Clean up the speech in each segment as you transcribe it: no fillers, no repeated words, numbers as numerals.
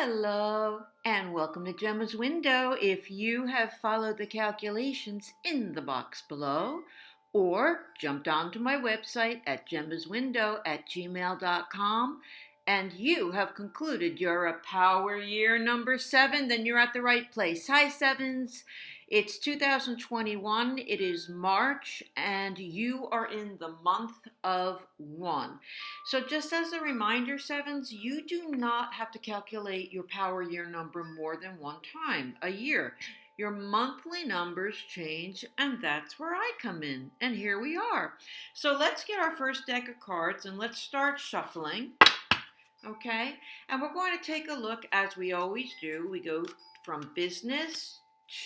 Hello, and welcome to Gemma's Window. If you have followed the calculations in the box below, or jumped onto my website at gemmaswindow@gmail.com, and you have concluded you're a power year number 7, then you're at the right place. Hi, sevens. It's 2021. It is March, and you are in the month of 1. So just as a reminder, sevens, you do not have to calculate your power year number more than one time a year. Your monthly numbers change, and that's where I come in. And here we are. So let's get our first deck of cards and let's start shuffling. Okay? And we're going to take a look, as we always do. We go from business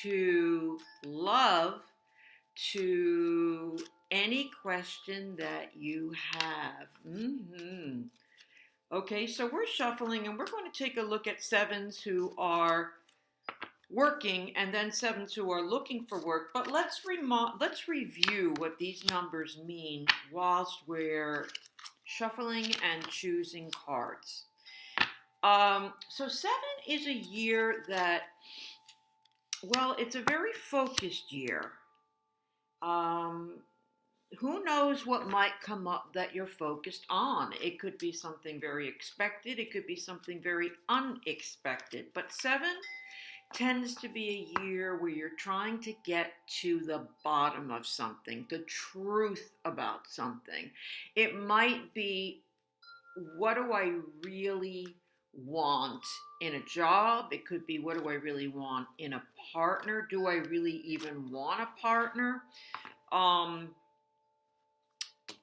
to love to any question that you have. Okay, so we're shuffling and we're going to take a look at sevens who are working and then sevens who are looking for work. But let's review what these numbers mean whilst we're shuffling and choosing cards. So 7 is a year that, well, it's a very focused year. Who knows what might come up that you're focused on? It could be something very expected. It could be something very unexpected. But 7 tends to be a year where you're trying to get to the bottom of something, the truth about something. It might be, what do I really want in a job? It could be, what do I really want in a partner? Do I really even want a partner?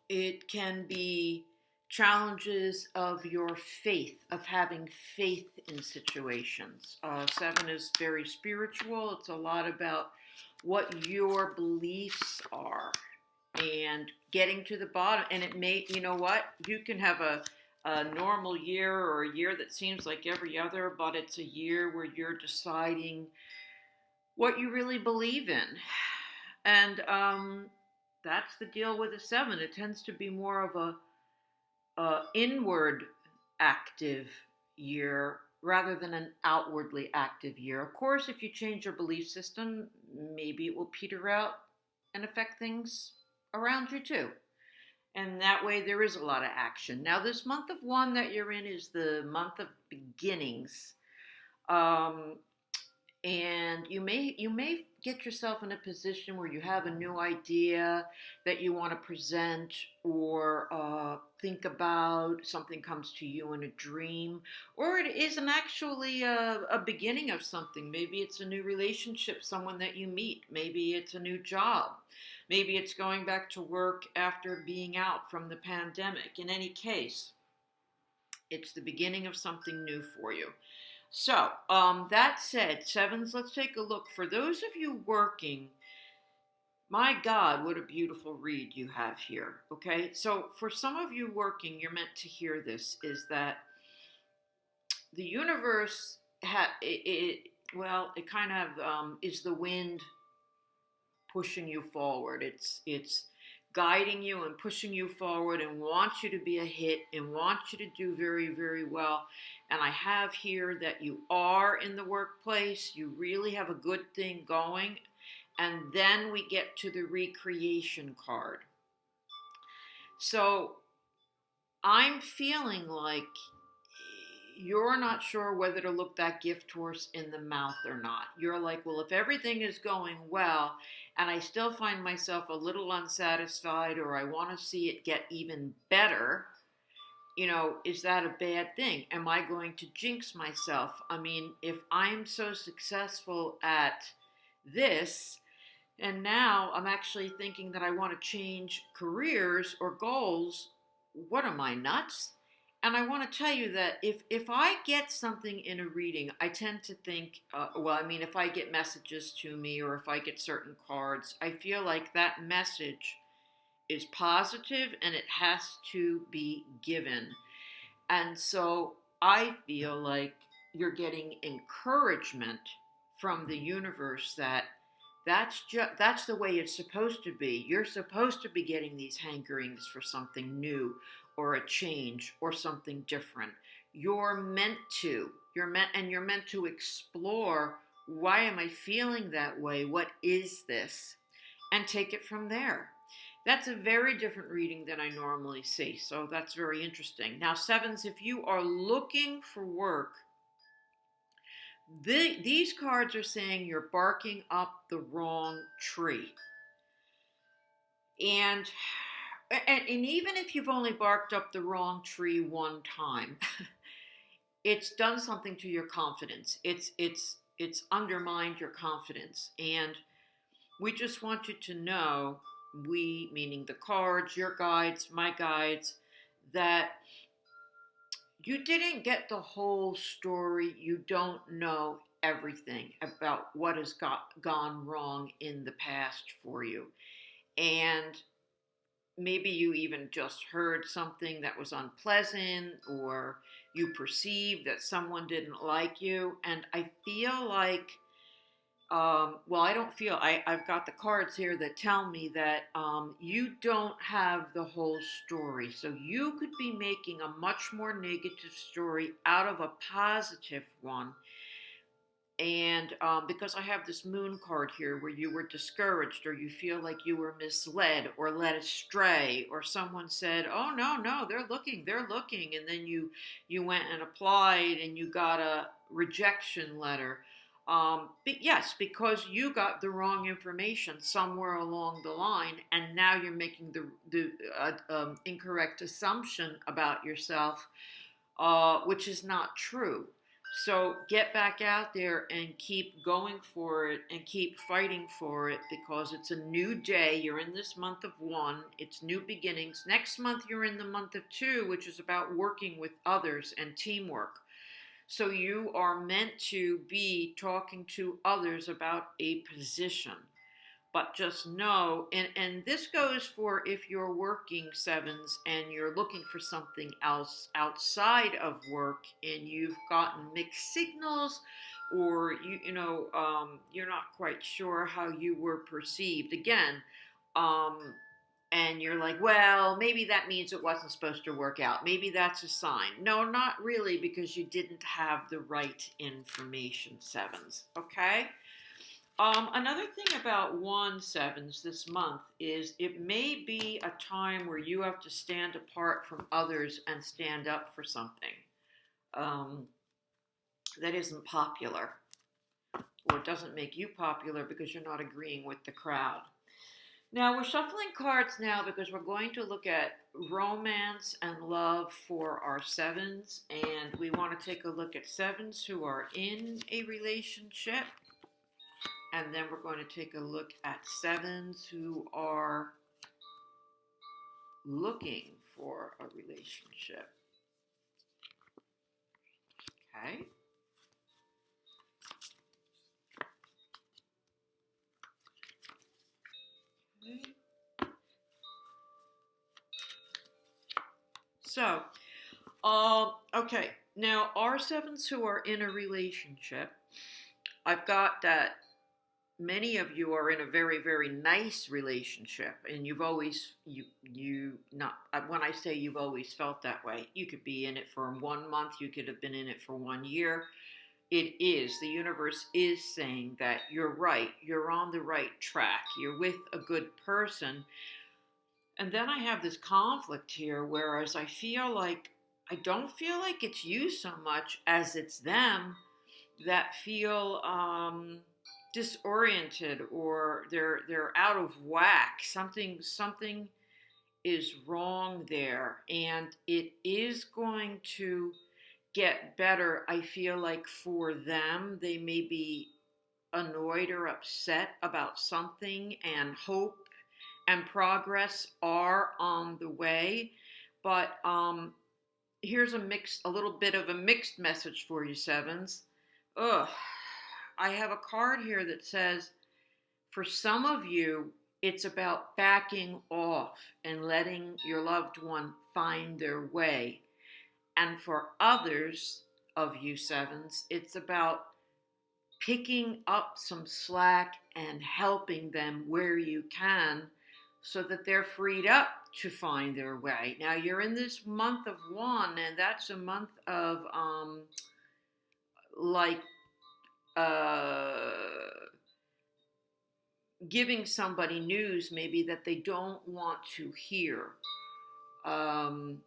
It can be challenges of your faith, of having faith in situations. 7 is very spiritual. It's a lot about what your beliefs are and getting to the bottom. And it may, you know what, you can have a normal year or a year that seems like every other, but it's a year where you're deciding what you really believe in. And that's the deal with a 7. It tends to be more of a inward active year rather than an outwardly active year. Of course, if you change your belief system, maybe it will peter out and affect things around you too. And that way there is a lot of action. Now, this month of 1 that you're in is the month of beginnings. And you may get yourself in a position where you have a new idea that you want to present or think about. Something comes to you in a dream, or it isn't actually a beginning of something. Maybe it's a new relationship, someone that you meet. Maybe it's a new job. Maybe it's going back to work after being out from the pandemic. In any case, it's the beginning of something new for you. So, that said, sevens, let's take a look. For those of you working, my God, what a beautiful read you have here, okay? So, for some of you working, you're meant to hear this, is that the universe, it kind of is the wind pushing you forward. It's guiding you and pushing you forward and wants you to be a hit and wants you to do very, very well. And I have here that you are in the workplace. You really have a good thing going. And then we get to the recreation card. So I'm feeling like you're not sure whether to look that gift horse in the mouth or not. You're like, well, if everything is going well and I still find myself a little unsatisfied or I want to see it get even better, is that a bad thing? Am I going to jinx myself? I mean, if I'm so successful at this and now I'm actually thinking that I want to change careers or goals, what am I, nuts? And I want to tell you that if I get something in a reading, I tend to think, if I get messages to me or if I get certain cards, I feel like that message is positive and it has to be given. And so I feel like you're getting encouragement from the universe that that's the way it's supposed to be. You're supposed to be getting these hankerings for something new or a change or something different. You're meant to. You're meant to explore, why am I feeling that way? What is this? And take it from there. That's a very different reading than I normally see. So that's very interesting. Now, sevens, if you are looking for work, these cards are saying you're barking up the wrong tree. And even if you've only barked up the wrong tree one time, it's done something to your confidence. It's undermined your confidence. And we just want you to know, we, meaning the cards, your guides, my guides, that you didn't get the whole story. You don't know everything about what has gone wrong in the past for you. And maybe you even just heard something that was unpleasant, or you perceived that someone didn't like you. And I feel like, I don't feel, I've got the cards here that tell me that you don't have the whole story. So you could be making a much more negative story out of a positive one. And because I have this moon card here where you were discouraged, or you feel like you were misled or led astray, or someone said, oh, no, they're looking. And then you went and applied and you got a rejection letter. But yes, because you got the wrong information somewhere along the line, and now you're making the incorrect assumption about yourself, which is not true. So get back out there and keep going for it and keep fighting for it, because it's a new day. You're in this month of 1. It's new beginnings. Next month, you're in the month of 2, which is about working with others and teamwork. So you are meant to be talking to others about a position. But just know, and this goes for if you're working, sevens, and you're looking for something else outside of work, and you've gotten mixed signals, or you're not quite sure how you were perceived. Again, and you're like, well, maybe that means it wasn't supposed to work out. Maybe that's a sign. No, not really, because you didn't have the right information, sevens. Okay. Another thing about 1/7s this month is it may be a time where you have to stand apart from others and stand up for something that isn't popular, or it doesn't make you popular because you're not agreeing with the crowd. Now, we're shuffling cards now because we're going to look at romance and love for our sevens, and we want to take a look at sevens who are in a relationship. And then we're going to take a look at sevens who are looking for a relationship. Okay. So, okay. Now, our sevens who are in a relationship, I've got that many of you are in a very, very nice relationship, and you've always, not, when I say you've always felt that way, you could be in it for 1 month, you could have been in it for 1 year. The universe is saying that you're right, you're on the right track, you're with a good person. And then I have this conflict here, whereas I don't feel like it's you so much as it's them that feel disoriented, or they're out of whack. Something is wrong there, and it is going to get better. I feel like for them, they may be annoyed or upset about something, and hope and progress are on the way. But here's a little bit of a mixed message for you, sevens. I have a card here that says, for some of you, it's about backing off and letting your loved one find their way. And for others of you sevens, it's about picking up some slack and helping them where you can, so that they're freed up to find their way. Now, you're in this month of 1, and that's a month of like uh, giving somebody news maybe that they don't want to hear. Um,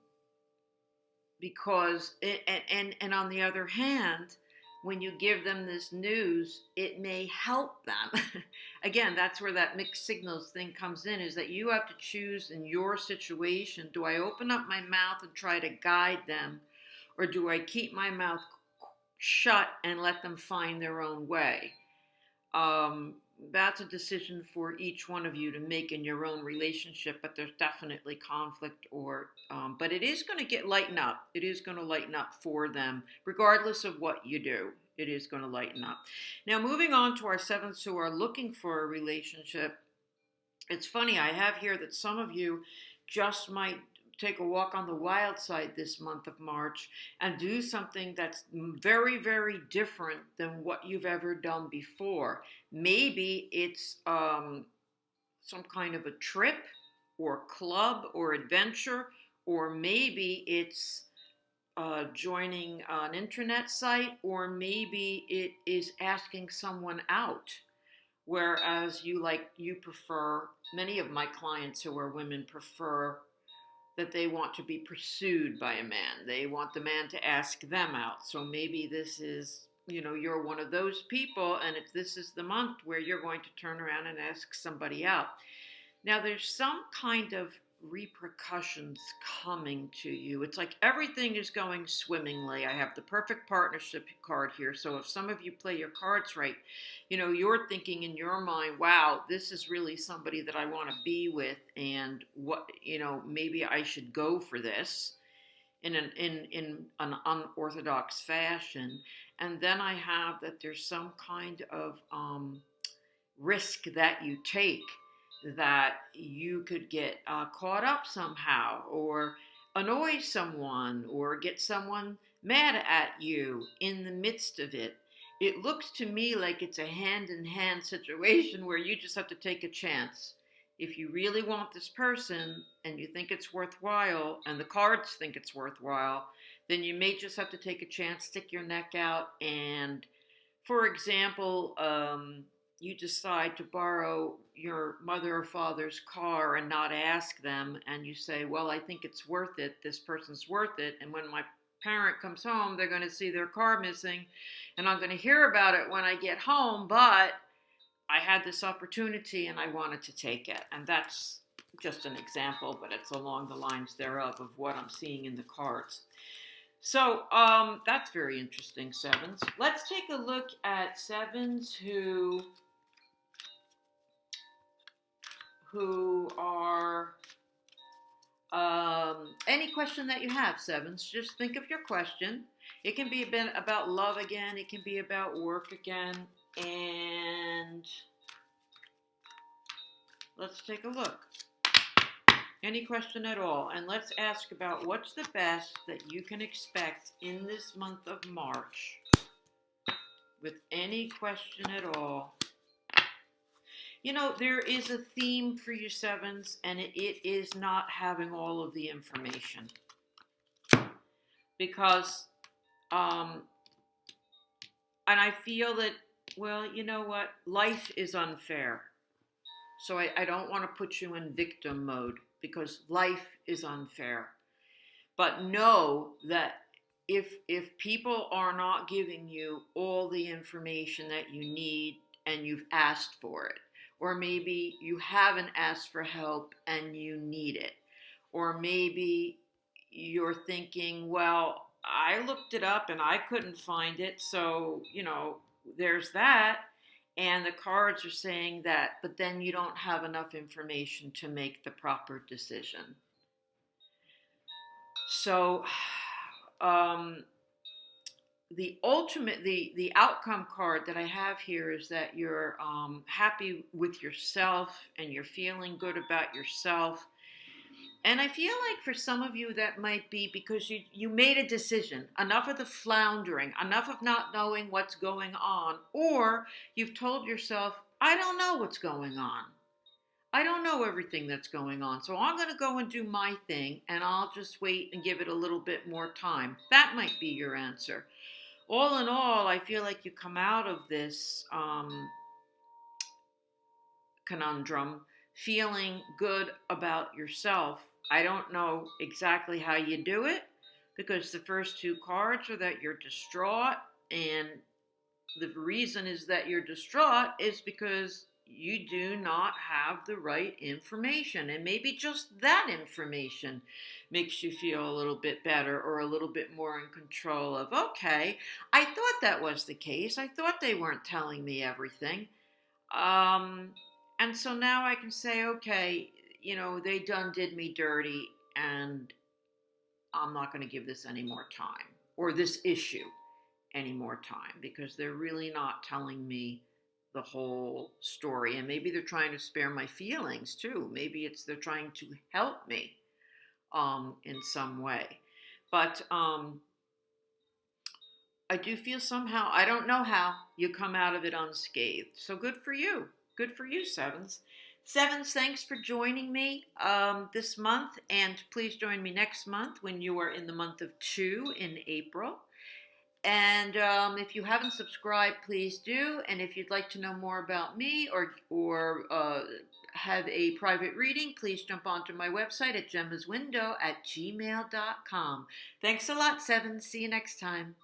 because and on the other hand, when you give them this news, it may help them. Again, that's where that mixed signals thing comes in, is that you have to choose in your situation. Do I open up my mouth and try to guide them, or do I keep my mouth shut and let them find their own way? That's a decision for each one of you to make in your own relationship, but there's definitely conflict, but it is going to lighten up. It is going to lighten up for them, regardless of what you do. It is going to lighten up. Now, moving on to our sevens who are looking for a relationship. It's funny, I have here that some of you just might take a walk on the wild side this month of March and do something that's very, very different than what you've ever done before. Maybe it's some kind of a trip or club or adventure, or maybe it's joining an internet site, or maybe it is asking someone out. Whereas you prefer, many of my clients who are women prefer that they want to be pursued by a man. They want the man to ask them out. So maybe this is, you're one of those people, and if this is the month where you're going to turn around and ask somebody out. Now, there's some kind of repercussions coming to you. It's like everything is going swimmingly. I have the perfect partnership card here. So if some of you play your cards right, you're thinking in your mind, wow, this is really somebody that I want to be with, and maybe I should go for this in an unorthodox fashion. And then I have that there's some kind of risk that you take, that you could get caught up somehow, or annoy someone, or get someone mad at you in the midst of it. It looks to me like it's a hand-in-hand situation where you just have to take a chance. If you really want this person and you think it's worthwhile, and the cards think it's worthwhile, then you may just have to take a chance, stick your neck out, and, for example, you decide to borrow your mother or father's car and not ask them, and you say, well, I think it's worth it, this person's worth it, and when my parent comes home, they're going to see their car missing, and I'm going to hear about it when I get home, but I had this opportunity and I wanted to take it. And that's just an example, but it's along the lines thereof of what I'm seeing in the cards. So that's very interesting, sevens. Let's take a look at sevens who are, any question that you have, sevens, just think of your question. It can be a bit about love again. It can be about work again. And let's take a look. Any question at all. And let's ask about what's the best that you can expect in this month of March, with any question at all. There is a theme for you sevens, and it is not having all of the information. Because, and I feel that, well, you know what? Life is unfair. So I don't want to put you in victim mode, because life is unfair. But know that if people are not giving you all the information that you need and you've asked for it, or maybe you haven't asked for help and you need it, or maybe you're thinking, well, I looked it up and I couldn't find it, so, there's that. And the cards are saying that, but then you don't have enough information to make the proper decision. So, the outcome card that I have here is that you're happy with yourself and you're feeling good about yourself. And I feel like for some of you that might be because you made a decision. Enough of the floundering, enough of not knowing what's going on. Or you've told yourself, I don't know what's going on. I don't know everything that's going on. So I'm going to go and do my thing, and I'll just wait and give it a little bit more time. That might be your answer. all in all, I feel like you come out of this conundrum feeling good about yourself. I don't know exactly how you do it because the first two cards are that you're distraught, and the reason is that you're distraught is because you do not have the right information. And maybe just that information makes you feel a little bit better or a little bit more in control of, okay, I thought that was the case. I thought they weren't telling me everything. Um, and so now I can say, okay, they done did me dirty, and I'm not going to give this any more time, or this issue any more time, because they're really not telling me the whole story. And maybe they're trying to spare my feelings too. Maybe they're trying to help me in some way. But I do feel somehow, I don't know how, you come out of it unscathed. So good for you. Good for you, Sevens. Sevens, thanks for joining me this month. And please join me next month when you are in the month of 2 in April. And if you haven't subscribed, please do. And if you'd like to know more about me or have a private reading, please jump onto my website at gemmaswindow@gmail.com. Thanks a lot, Seven. See you next time.